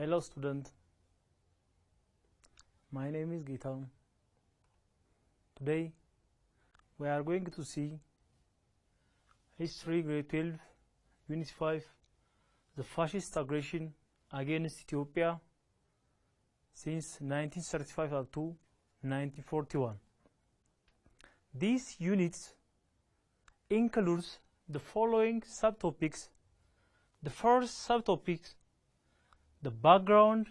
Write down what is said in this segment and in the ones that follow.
Hello student, my name is Gita. Today we are going to see History Grade 12, Unit 5, the fascist aggression against Ethiopia since 1935 up to 1941. These units includes the following subtopics. The first subtopic, the background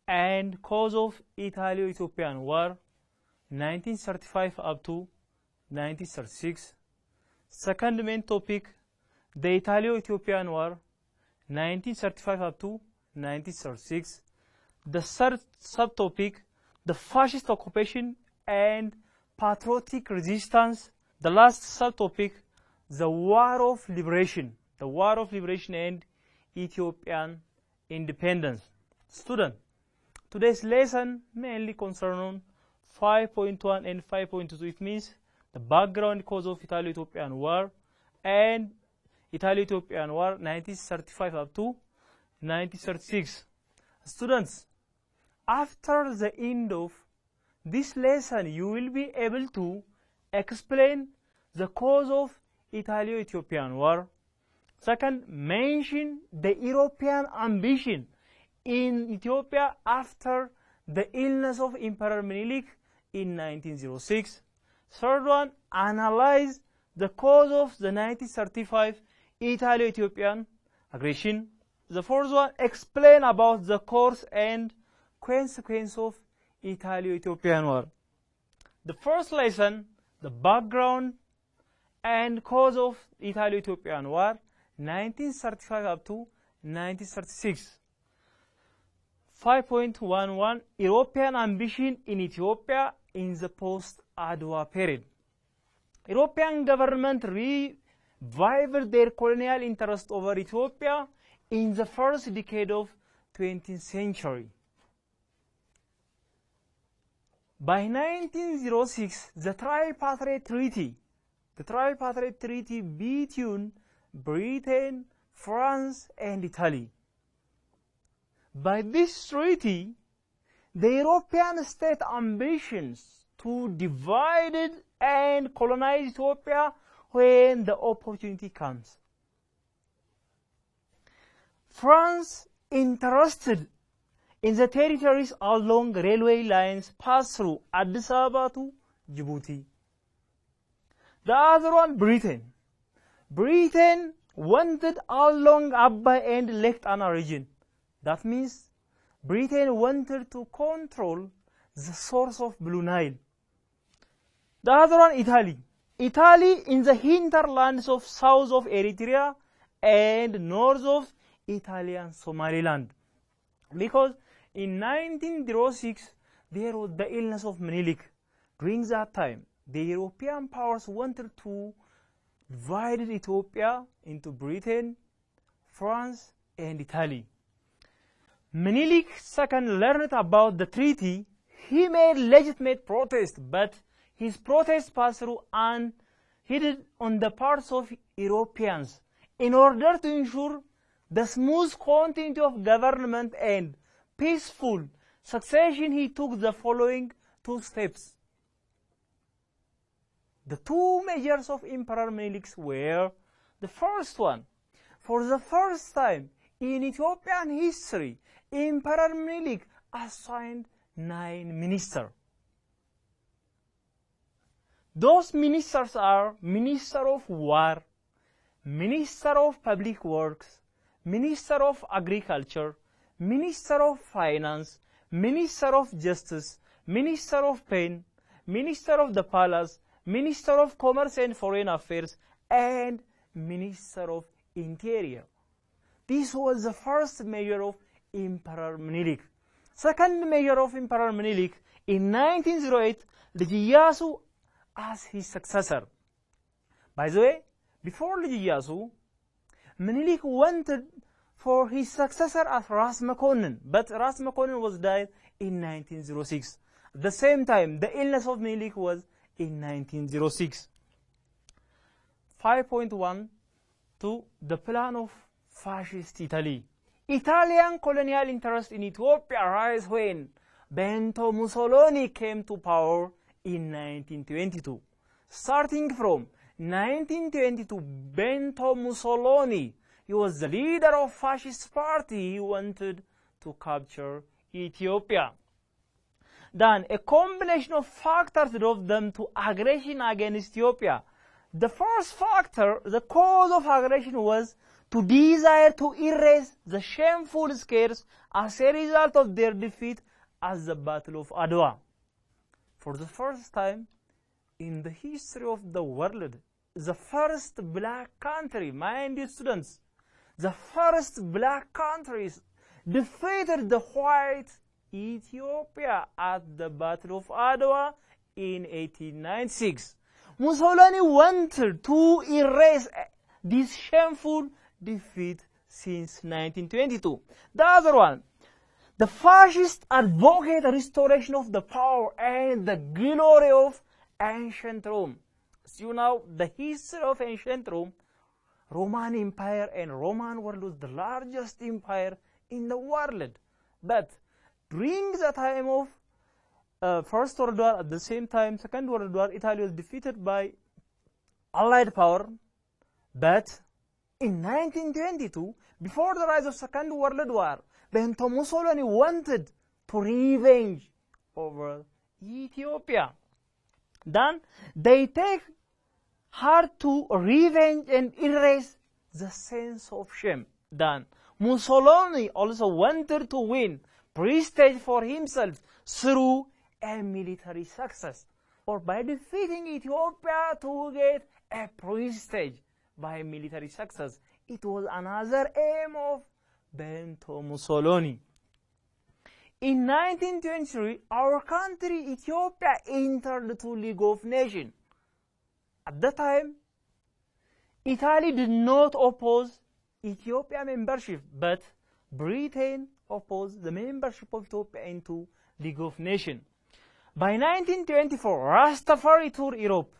and cause of Ethiopian War 1935 up to 1936. Second main topic, the Ethiopian War 1935 up to 1936. The third subtopic, the fascist occupation and patriotic resistance. The last subtopic, the War of Liberation and Ethiopian independence. Student, today's lesson mainly concerns 5.1 and 5.2. It means the background cause of Ethiopian War and Ethiopian War 1935 up to 1936. Students, after the end of this lesson, you will be able to explain the cause of Ethiopian War. Second, mention the European ambition in Ethiopia after the illness of Emperor Menelik in 1906. Third one, analyze the cause of the 1935 Ethiopian aggression. The fourth one, explain about the course and consequence of Ethiopian War. The first lesson, the background and cause of Ethiopian War 1935 up to 1936. 5.11 European ambition in Ethiopia in the post-Adwa period. European government revived their colonial interest over Ethiopia in the first decade of 20th century. By 1906, the Tripartite Treaty between Britain, France, and Italy. By this treaty, the European state ambitions to divide and colonize Ethiopia when the opportunity comes. France interested in the territories along railway lines passed through Addis Ababa to Djibouti. The other one, Britain. Britain wanted along Abba and Lake Tana region. That means Britain wanted to control the source of Blue Nile. The other one, Italy. Italy in the hinterlands of south of Eritrea and north of Italian Somaliland. Because in 1906, there was the illness of Menelik. During that time, the European powers wanted to divide Ethiopia into Britain, France, and Italy. Menelik second learned about the treaty. He made legitimate protest, but his protest passed through unheeded on the parts of Europeans. In order to ensure the smooth continuity of government and peaceful succession, he took the following two steps. The two measures of Emperor Menelik were: the first one, for the first time in Ethiopian history, Emperor Menelik assigned 9 ministers. Those ministers are Minister of War, Minister of Public Works, Minister of Agriculture, Minister of Finance, Minister of Justice, Minister of Pain, Minister of the Palace, Minister of Commerce and Foreign Affairs, and Minister of Interior. This was the first measure of Emperor Menelik. Second measure of Emperor Menelik, in 1908, Ieyasu as his successor. By the way, before Ieyasu, Menelik wanted for his successor as Ras Makonnen, but Ras Makonnen was died in 1906. At the same time, the illness of Menelik was in 1906. 5.1 to the plan of fascist Italy. Italian colonial interest in Ethiopia rose when Benito Mussolini came to power in 1922. Starting from 1922, Benito Mussolini, he was the leader of fascist party. He wanted to capture Ethiopia. Then a combination of factors drove them to aggression against Ethiopia. The first factor, the cause of aggression, was to desire to erase the shameful scars as a result of their defeat at the Battle of Adwa. For the first time in the history of the world, the first black country, mind you students, the first black countries defeated the white Ethiopia at the Battle of Adwa in 1896. Mussolini wanted to erase this shameful defeat since 1922. The other one, the fascists advocate restoration of the power and the glory of ancient Rome. As you know, the history of ancient Rome, Roman Empire and Roman world was the largest empire in the world. But during the time of First World War, at the same time, Second World War, Italy was defeated by Allied power. But in 1922, before the rise of Second World War, Benito Mussolini wanted to revenge over Ethiopia. Then they take hard to revenge and erase the sense of shame. Then Mussolini also wanted to win prestige for himself through a military success, or by defeating Ethiopia to get a prestige by military success. It was another aim of Benito Mussolini. In 1923, our country, Ethiopia, entered the League of Nations. At that time, Italy did not oppose Ethiopia membership, but Britain opposed the membership of Ethiopia into League of Nations. By 1924, Rastafari toured Europe.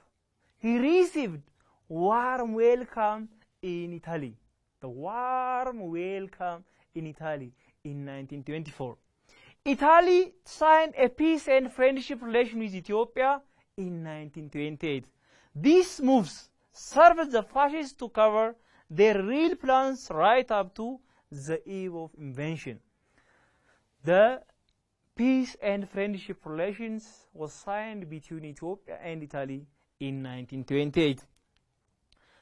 He received warm welcome in Italy. The warm welcome in Italy in 1924. Italy signed a peace and friendship relation with Ethiopia in 1928. These moves served the fascists to cover their real plans right up to the eve of invasion. The peace and friendship relations was signed between Ethiopia and Italy in 1928.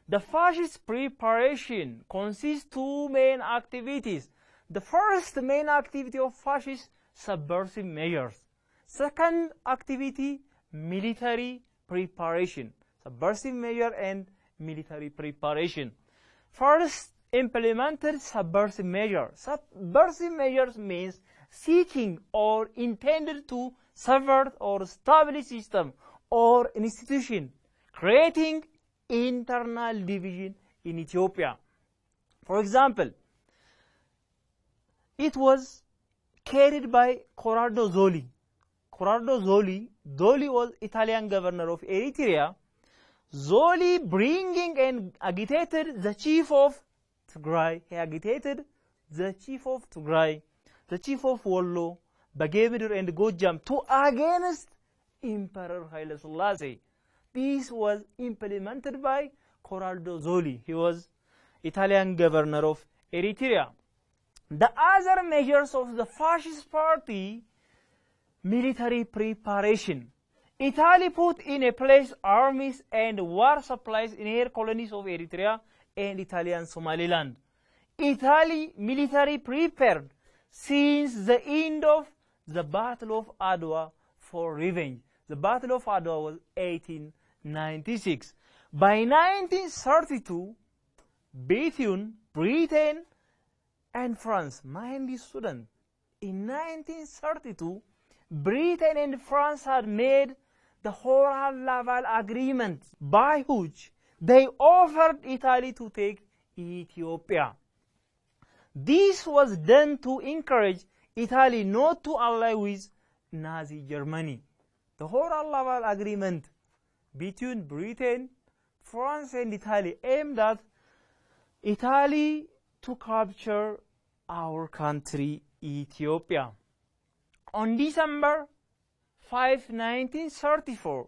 The fascist preparation consists two main activities. The first main activity of fascist subversive measures. Second activity, military preparation. Subversive measure and military preparation. First, implemented subversive measure. Subversive measures means seeking or intended to subvert or establish system or institution, creating internal division in Ethiopia. For example, it was carried by Corrado Zoli. Corrado Zoli was Italian governor of Eritrea. Zoli bringing and agitated the chief of Tigray. He agitated the chief of Tigray, the chief of Wollo, Baghebidur and Gojam to against Emperor Haile Selassie. This was implemented by Corrado Zoli. He was Italian governor of Eritrea. The other measures of the fascist party, military preparation. Italy put in a place armies and war supplies in air colonies of Eritrea and Italian Somaliland. Italy military prepared since the end of the Battle of Adwa for revenge. The Battle of Adwa was 1896. By 1932, between Britain and France, mind this student, in 1932, Britain and France had made the Horal-Laval Agreement by which they offered Italy to take Ethiopia. This was done to encourage Italy not to ally with Nazi Germany. The Horal-Laval Agreement between Britain, France and Italy aimed at Italy to capture our country Ethiopia. On December 5, 1934,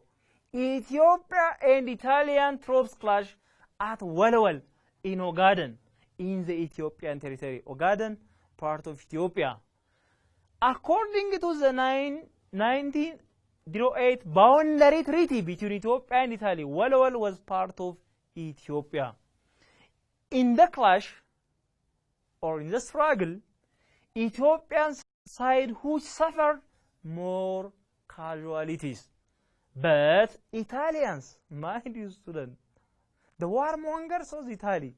Ethiopia and Italian troops clashed at Walawal in Ogaden, in the Ethiopian territory. Ogaden, part of Ethiopia. According to the 1908 boundary treaty between Ethiopia and Italy, Walawal was part of Ethiopia. In the clash, or in the struggle, Ethiopian side who suffered more casualties. But Italians, mind you student, the warmongers of Italy,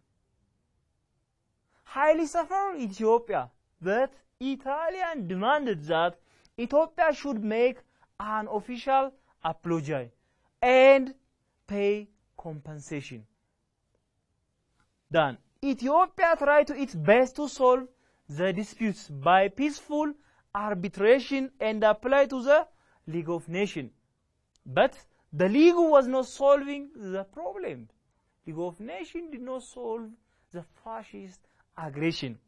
highly suffered Ethiopia, but Italian demanded that Ethiopia should make an official apology and pay compensation. Then Ethiopia tried its best to solve the disputes by peaceful arbitration and apply to the League of Nations. But the League was not solving the problem. League of Nations did not solve the fascist aggression.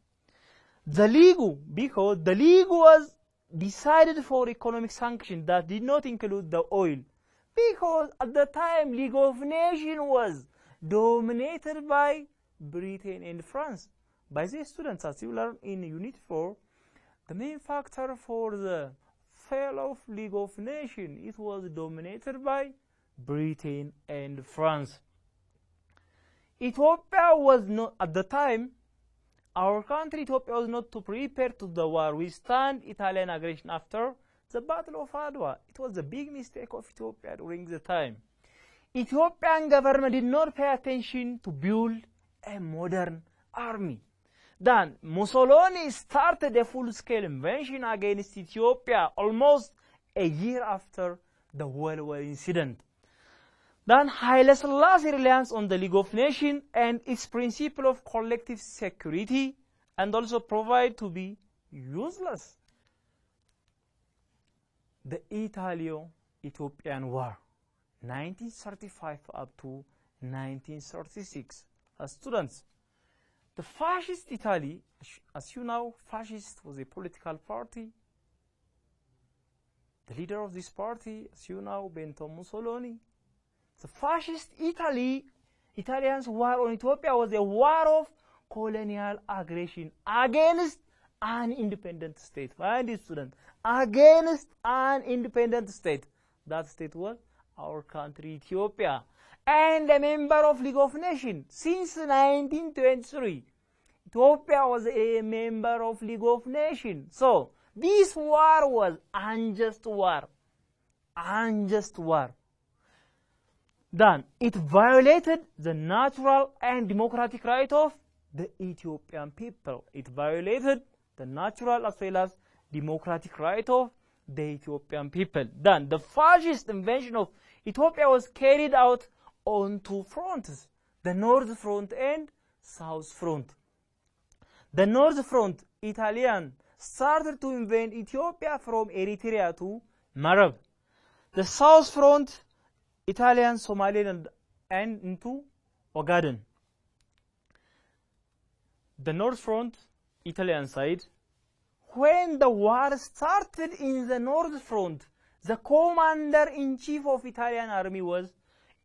Because the League was decided for economic sanctions that did not include the oil. Because at the time, League of Nations was dominated by Britain and France. By the students, as you learn in Unit 4, the main factor for the fall of League of Nations, it was dominated by Britain and France. Ethiopia was not, at the time, our country, Ethiopia, was not to prepare to the war, withstand Italian aggression after the Battle of Adwa. It was a big mistake of Ethiopia during the time. Ethiopian government did not pay attention to build a modern army. Then Mussolini started a full-scale invasion against Ethiopia almost a year after the World War incident. Then Haile Selassie reliance on the League of Nations and its principle of collective security and also provide to be useless. The Italo-Ethiopian War, 1935 up to 1936. Students, the fascist Italy, as you know, fascist was a political party. The leader of this party, as you know, Benito Mussolini. The fascist Italians' war on Ethiopia was a war of colonial aggression against an independent state. Mind it, students, against an independent state. That state was our country, Ethiopia, and a member of League of Nations since 1923. Ethiopia was a member of League of Nations. So this war was unjust war. Unjust war. Then it violated the natural and democratic right of the Ethiopian people. It violated the natural as well as democratic right of the Ethiopian people. Then the fascist invasion of Ethiopia was carried out on two fronts, the North Front and South Front. The North Front, Italian, started to invade Ethiopia from Eritrea to Marab. The South Front, Italian, Somaliland, and into Ogaden. The North Front, Italian side. When the war started in the North Front, the commander-in-chief of Italian army was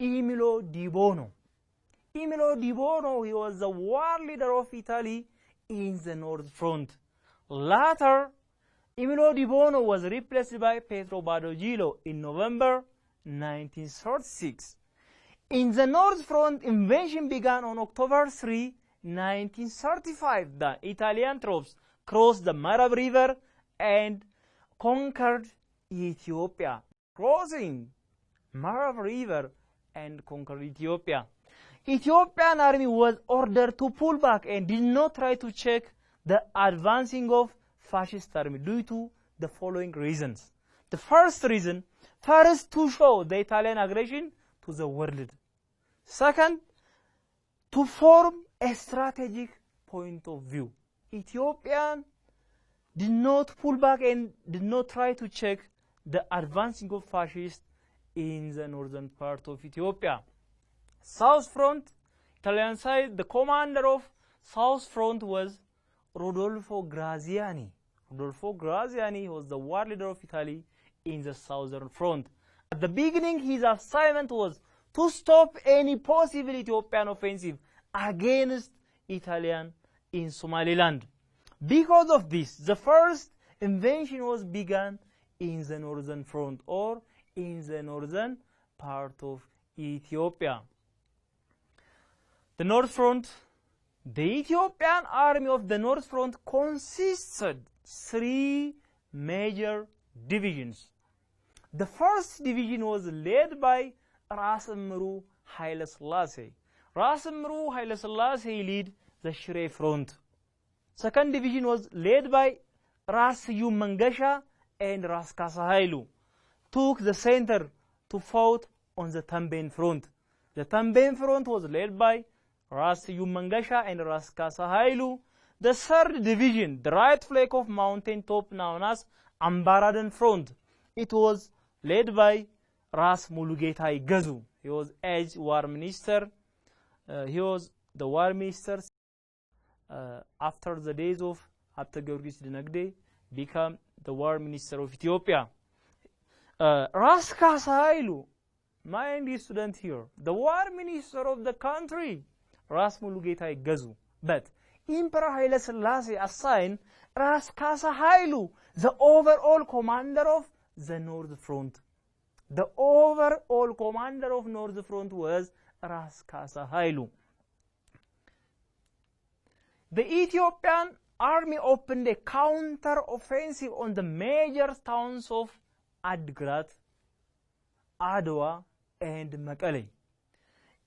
Emilio Di Bono. Emilio Di Bono, he was the war leader of Italy in the North Front. Later, Emilio Di Bono was replaced by Pietro Badoglio in November 1936. In the North Front, invasion began on October 3, 1935. The Italian troops crossed the Marab River and conquered Ethiopia. Crossing Marab River and conquered Ethiopia. Ethiopian army was ordered to pull back and did not try to check the advancing of fascist army due to the following reasons. The first reason, first, to show the Italian aggression to the world. Second, to form a strategic point of view. Ethiopia did not pull back and did not try to check the advancing of fascists in the northern part of Ethiopia. South Front, Italian side, the commander of South Front was Rodolfo Graziani. Rodolfo Graziani was the war leader of Italy in the southern front. At the beginning, his assignment was to stop any possible Ethiopian offensive against Italian in Somaliland. Because of this, the first invasion was begun in the northern front, or in the northern part of Ethiopia. The North Front. The Ethiopian army of the North Front consisted 3 major divisions. The first division was led by Ras Emru Haile Selassie. Ras Emru Haile Selassie led the Shire Front. Second division was led by Ras Siyum Mangasha and Ras Kasa Hailu, took the center to fight on the Tamben Front. The Tamben Front was led by Ras Siyum Mangasha and Ras Kasa Hailu. The third division, the right flank of mountain top known as Ambaradan Front, it was led by Ras Mulugeta Igazu. He was as war minister. He was the war minister after the days of Abta Georgis Dinagde, became the war minister of Ethiopia. Ras Kasa Hailu, mind you student here, the war minister of the country, Ras Mulugeta Igazu. But Emperor Haile Selassie assigned Ras Kasa Hailu, the overall commander of the North Front. The overall commander of North Front was Ras Kasa Hailu. The Ethiopian army opened a counter-offensive on the major towns of Adgrat, Adwa, and Mekelle.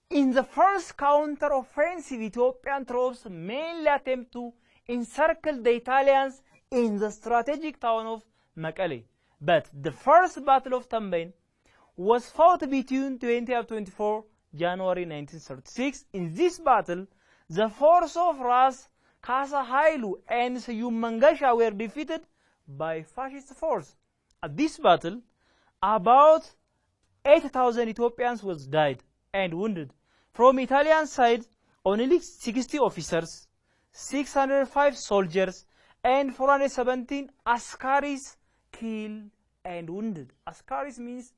In the first counter-offensive, Ethiopian troops mainly attempt to encircle the Italians in the strategic town of Mekelle. But the first Battle of Tamben was fought between 20 and 24 January 1936. In this battle, the force of Ras Kasa Hailu and Siyum Mangasha were defeated by fascist force. At this battle, about 8,000 Ethiopians was died and wounded. From Italian side, only 60 officers, 605 soldiers, and 417 Askaris killed and wounded. Askaris means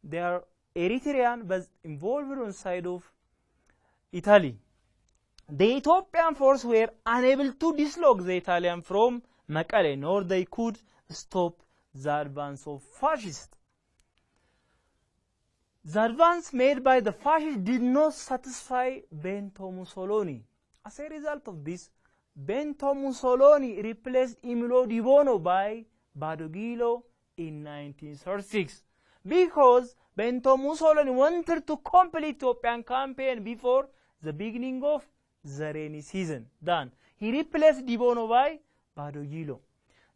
they are Eritrean but involved on side of Italy. The Ethiopian force were unable to dislodge the Italian from Mekelle, nor they could stop the advance of fascists. The advance made by the fascists did not satisfy Benito Mussolini. As a result of this, Benito Mussolini replaced Emilio Di Bono by Badoglio in 1936, because Benito Mussolini wanted to complete Ethiopian campaign before the beginning of the rainy season. Then he replaced Di Bono by Badoglio.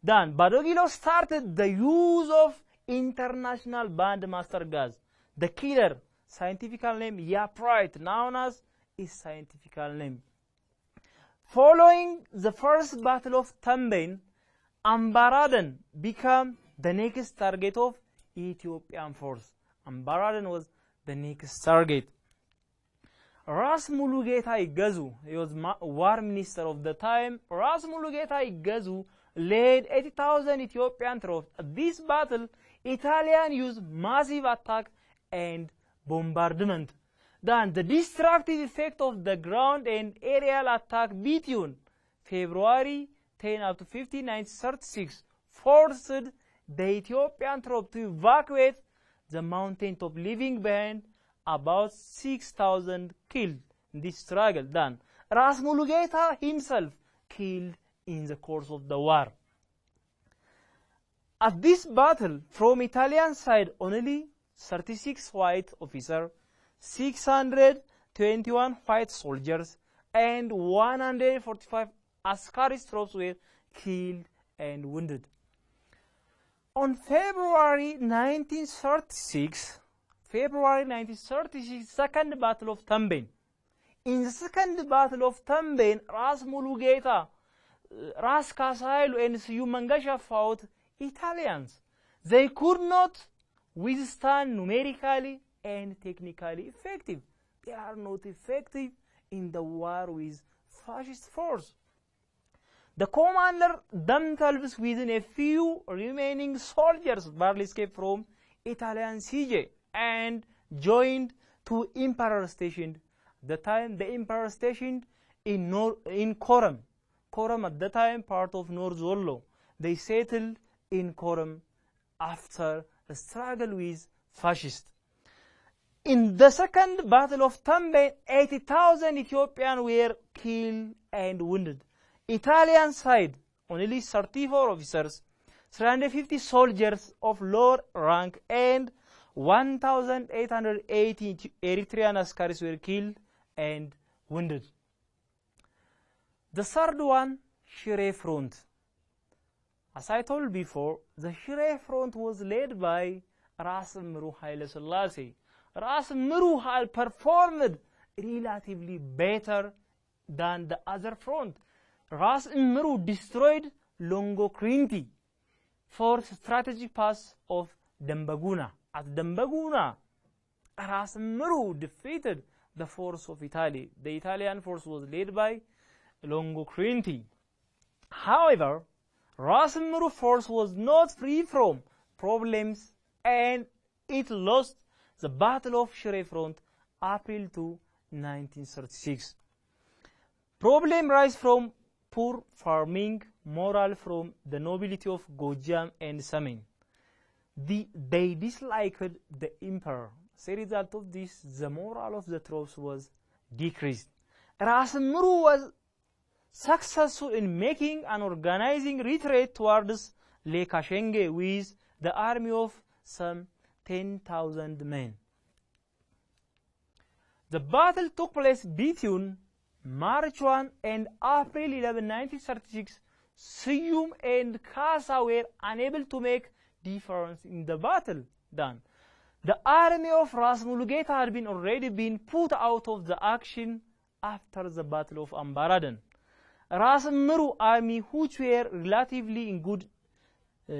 Then Badoglio started the use of international band master gas. The killer, scientific name Yaprite, known as his scientific name. Following the first battle of Tamben, Ambaradan became the next target of Ethiopian force. Ambaradan was the next target. Ras Mulugeta Igazu, he was war minister of the time. Ras Mulugeta Igazu led 80,000 Ethiopian troops. At this battle, Italians used massive attack and bombardment. Then the destructive effect of the ground and aerial attack between February 10 up to 15, 1936 forced the Ethiopian troops to evacuate the mountain top, leaving behind about 6,000 killed in this struggle. Then Ras Mulugeta himself killed in the course of the war. At this battle, from Italian side, only 36 white officers, 621 white soldiers, and 145 Askaris troops were killed and wounded. On February 1936, Second Battle of Tamben. In the Second Battle of Tamben, Ras Mulugeta, Ras Kasa Hailu, and Siyum Mangasha fought Italians. They could not withstand numerically and technically effective. They are not effective in the war with fascist force. The commander themselves, within a few remaining soldiers, barely escaped from Italian siege and joined to emperor stationed. The time the emperor stationed in Coram. Coram at the time part of North Zollo. They settled in Coram after the struggle with fascists. In the second battle of Tamben, 80,000 Ethiopians were killed and wounded. Italian side, only 34 officers, 350 soldiers of lower rank, and 1,880 Eritrean askaris were killed and wounded. The third one, Shire Front. As I told before, the Shire Front was led by Ras Mru Haile Selassie. Ras Mru had performed relatively better than the other front. Ras Mru destroyed Longo Krinti for strategic pass of Dambaguna. At Dambaguna, Ras Mru defeated the force of Italy. The Italian force was led by Longo Krinti. However, Ras Mru force was not free from problems and it lost the Battle of Shire Front, April 2, 1936. Problem rise from poor farming morale from the nobility of Gojam and Samin. They disliked the emperor. As a result of this, the morale of the troops was decreased. Ras Mru was successful in making an organizing retreat towards Lake Kashenge with the army of some 10,000 men. The battle took place between March 1 and April 11, 1936. Siyum and Kasa were unable to make difference in the battle. Then, the army of Ras Mulugeta had already been put out of the action after the Battle of Ambaradan. Ras Mru army, which were relatively in good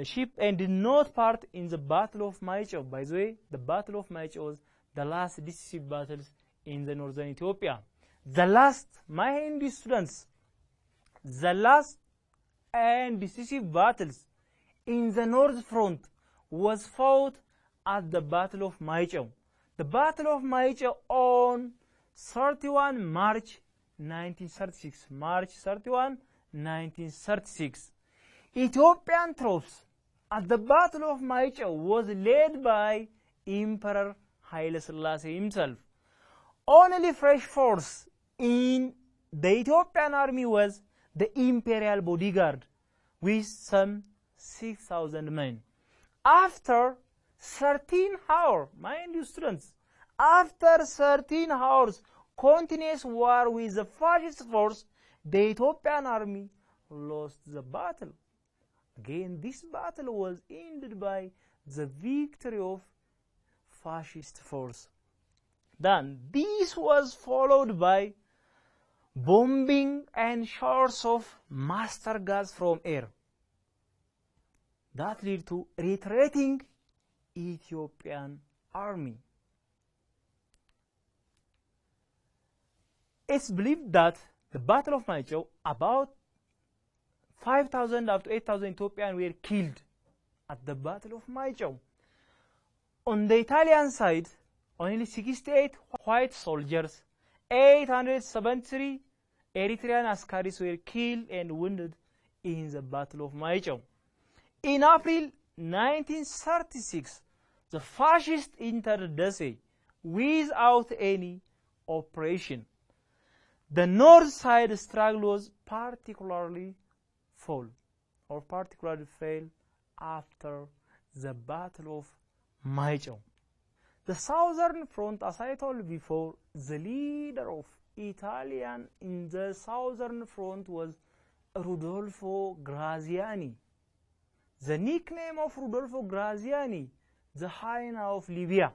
shape and did not part in the Battle of Maicho. By the way, the Battle of Maicho was the last decisive battles in the northern Ethiopia. The last, my Hindu students, the last and decisive battles in the North Front was fought at the Battle of Maicho. The Battle of Maicho on 31 March 1936. March 31, 1936. Ethiopian troops at the Battle of Maicho was led by Emperor Haile Selassie himself. Only fresh force in the Ethiopian army was the imperial bodyguard with some 6,000 men. After 13 hours, mind you students, after 13 hours continuous war with the fascist force, the Ethiopian army lost the battle. Again, this battle was ended by the victory of fascist force. Then, this was followed by bombing and showers of master gas from air. That led to retreating Ethiopian army. It's believed that the Battle of Maicho, about 5,000 up to 8,000 Ethiopians were killed at the Battle of Maicho. On the Italian side, only 68 white soldiers, 873 Eritrean askaris were killed and wounded in the Battle of Maicho. In April 1936, the fascists entered Dese without any operation. The north side struggle was particularly failed after the Battle of Maicho. The southern front, as I told before, the leader of Italian in the southern front was Rodolfo Graziani. The nickname of Rodolfo Graziani, the hyena of Libya.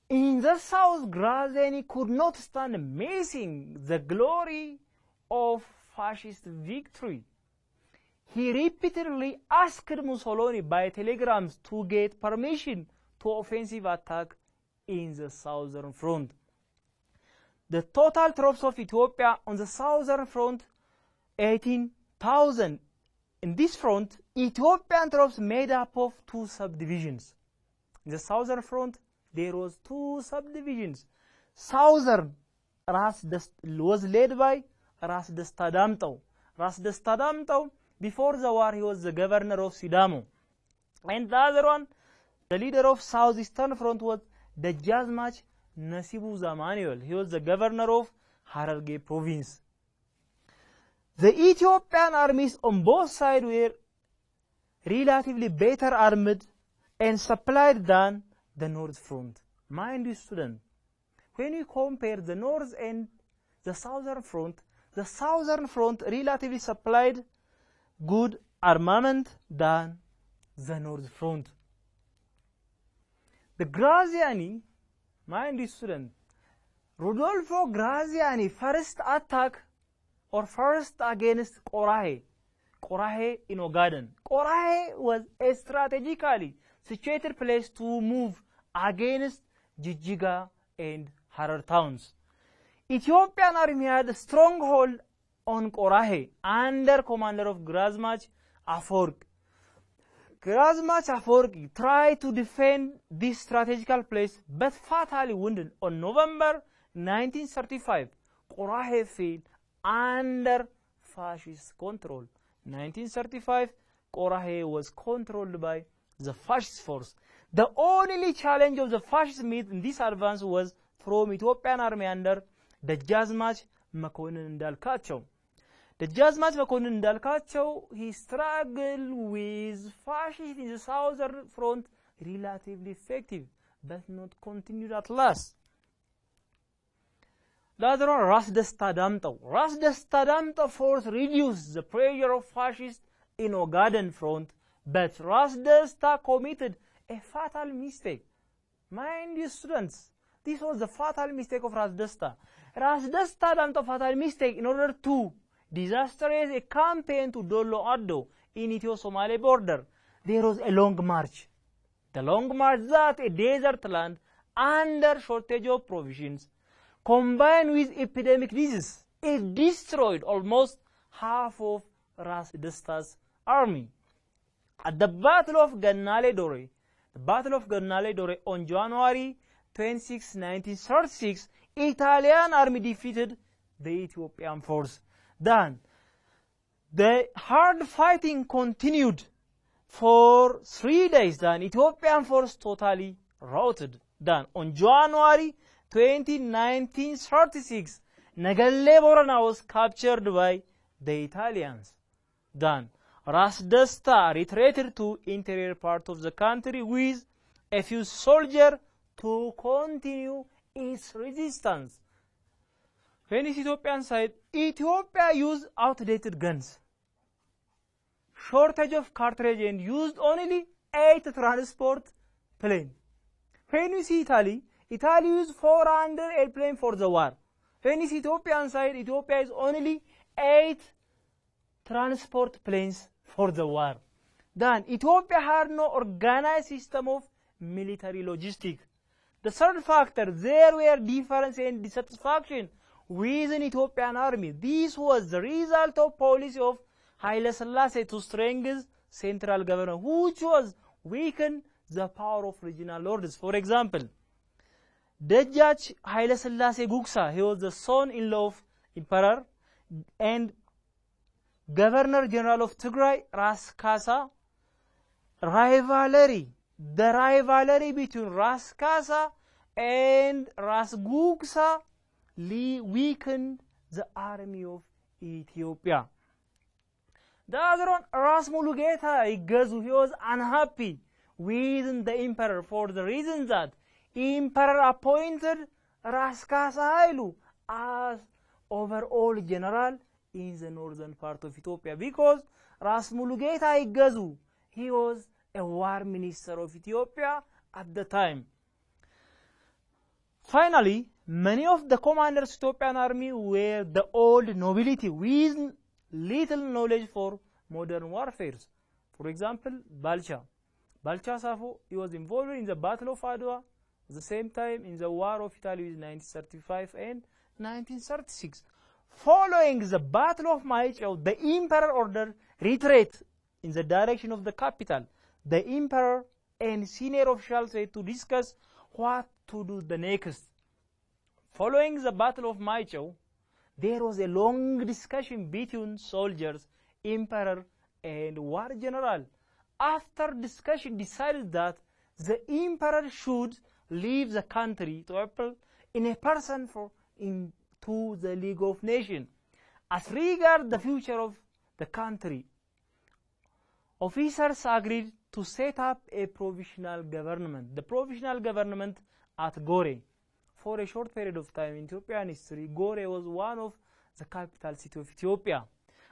In the south, Graziani could not stand missing the glory of fascist victory. He repeatedly asked Mussolini by telegrams to get permission to offensive attack in the southern front. The total troops of Ethiopia on the southern front 18,000. In this front, Ethiopian troops made up of 2 subdivisions. In the southern front, there was 2 subdivisions. Southern was led by Ras Desta Damtao. Ras Desta Damtao, before the war, he was the governor of Sidamo. And the other one, the leader of southeastern front, was Dejazmach Nasibu Zamanuel. He was the governor of Hararge province. The Ethiopian armies on both sides were relatively better armed and supplied than the North Front. Mind you, student, when you compare the North and the Southern Front relatively supplied good armament than the North Front. The Graziani, mind you, student, Rodolfo Graziani first attack or first against Qorahe in Ogaden. Qorahe was a strategically situated place to move against Jijjiga and Harar towns. Ethiopian army had a stronghold on Qorahe under commander of Grazmach Afork. Grazmach Afork tried to defend this strategical place but fatally wounded. On November 1935, Qorahe fell under fascist control. 1935, Qorahe was controlled by the fascist force. The only challenge of the fascists met in this advance was from Ethiopian army under Dejazmach Makonnen Ndalkacho. Dejazmach Makonnen Ndalkacho, he struggled with fascists in the southern front, relatively effective, but not continued at last. The other one, Ras Desta Damtao. Ras Desta Damtao force reduced the pressure of fascists in Ogaden front, but Ras Desta committed a fatal mistake. Mind you, students, this was the fatal mistake of Ras Desta. Ras Desta Damtao fatal mistake in order to disastrous a campaign to Dollo Addo in Ethio-Somali border. There was a long march. The long march that a desert land under shortage of provisions, combined with epidemic disease, it destroyed almost half of Ras Desta's army. At the Battle of Gannale Dore on January 26, 1936, Italian army defeated the Ethiopian force. Then, the hard fighting continued for 3 days. Then, Ethiopian force totally routed. Then, on January 20, 1936, Nagalle Borana was captured by the Italians. Then, Ras Desta retreated to interior part of the country with a few soldiers to continue its resistance. When is Ethiopian side? Ethiopia used outdated guns, shortage of cartridge, and used only 8 transport planes. When you see Italy used 400 airplanes for the war. When you see Ethiopian side, Ethiopia is only 8 transport planes for the war. Then Ethiopia had no organized system of military logistics. The third factor, there were differences and dissatisfaction within Ethiopian army. This was the result of policy of Haile Selassie to strengthen central government, which was weaken the power of regional lords. For example, Dejach Haile Selassie Gugsa, he was the son-in-law of Emperor and Governor General of Tigray, Ras Kasa. The rivalry between Ras Kasa and Ras Gugsa weakened the army of Ethiopia. The other one, Ras Mulugeta Igazu, he was unhappy with the emperor for the reason that emperor appointed Ras Kasa Hailu as overall general in the northern part of Ethiopia, because Ras Mulugeta Igazu, he was a war minister of Ethiopia at the time. Finally, many of the commanders of Ethiopian army were the old nobility with little knowledge for modern warfare. For example, Balcha Safo, he was involved in the Battle of Adwa, at the same time in the War of Italy in 1935 and 1936. Following the Battle of Maichao, the emperor ordered retreat in the direction of the capital. The emperor and senior officials had to discuss what to do the next. Following the Battle of Maichao, there was a long discussion between soldiers, emperor, and war general. After discussion, decided that the emperor should leave the country to appeal in a person into the League of Nations. As regards the future of the country, officers agreed to set up a provisional government. The provisional government at Gore. For a short period of time in Ethiopian history, Gore was one of the capital city of Ethiopia.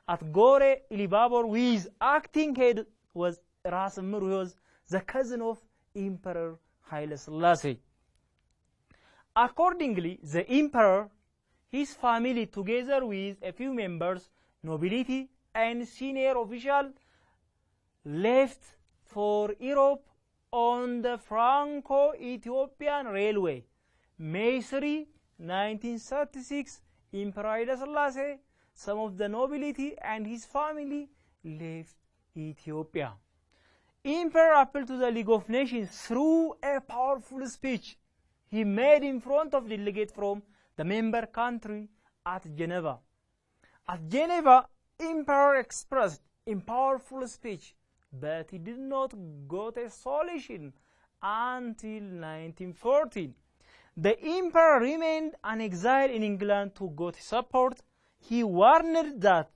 At Gore, Ilibabor, his acting head was Ras Emir, who was the cousin of Emperor Haile Selassie. Accordingly, the emperor, his family, together with a few members, nobility, and senior officials, left for Europe on the Franco-Ethiopian Railway. May 3, 1936, Emperor Haile Selassie, some of the nobility, and his family left Ethiopia. Emperor appealed to the League of Nations through a powerful speech he made in front of delegates from the member country at Geneva. At Geneva, Emperor expressed in powerful speech, but he did not get a solution until 1914. The emperor remained an exile in England to get support. He warned that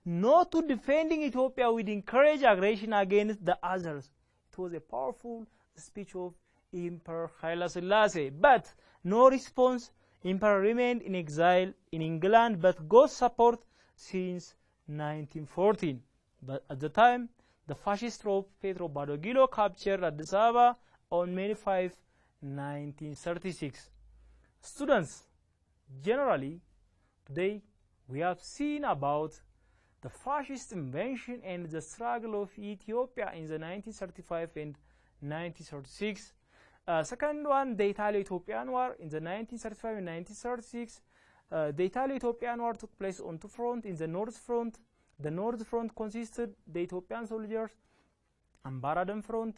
not to defending Ethiopia would encourage aggression against the others. It was a powerful speech of Emperor Haile Selassie, but no response. Emperor remained in exile in England, but got support since 1914. But at the time, the fascist troop Petro Badogilo captured Addis Ababa on May 5, 1936. Students, generally, today we have seen about the fascist invasion and the struggle of Ethiopia in the 1935 and 1936. Second one, the Italo-Ethiopian War in the 1935 and 1936. The Italo-Ethiopian War took place on two fronts. In the North Front, the North Front consisted the Ethiopian soldiers, Ambaradem Front,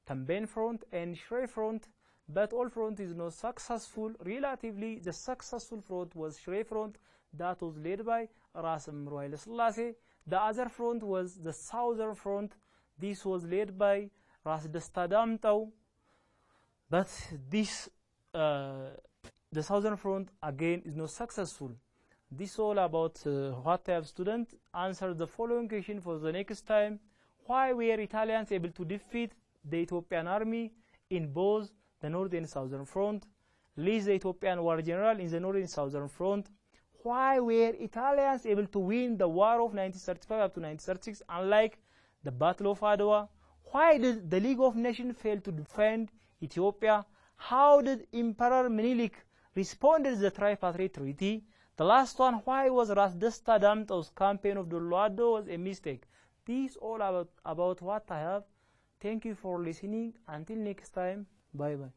Tamben Front, and Shire Front. But all front is not successful. Relatively, the successful front was Shire Front, that was led by Ras Emir Haile Selassie. The other front was the Southern Front. This was led by Ras Desta Damtau. But this, the Southern Front again is not successful. This all about what type of student. Answer the following question for the next time. Why were Italians able to defeat the Ethiopian army in both the North and Southern Front? List the Ethiopian war general in the North and Southern Front. Why were Italians able to win the war of 1935 up to 1936, unlike the Battle of Adwa? Why did the League of Nations fail to defend Ethiopia? How did Emperor Menelik respond to the Tripartite Treaty? The last one, why was Ras Desta Damtau's campaign of the Luado was a mistake? This all about what I have. Thank you for listening. Until next time, bye-bye.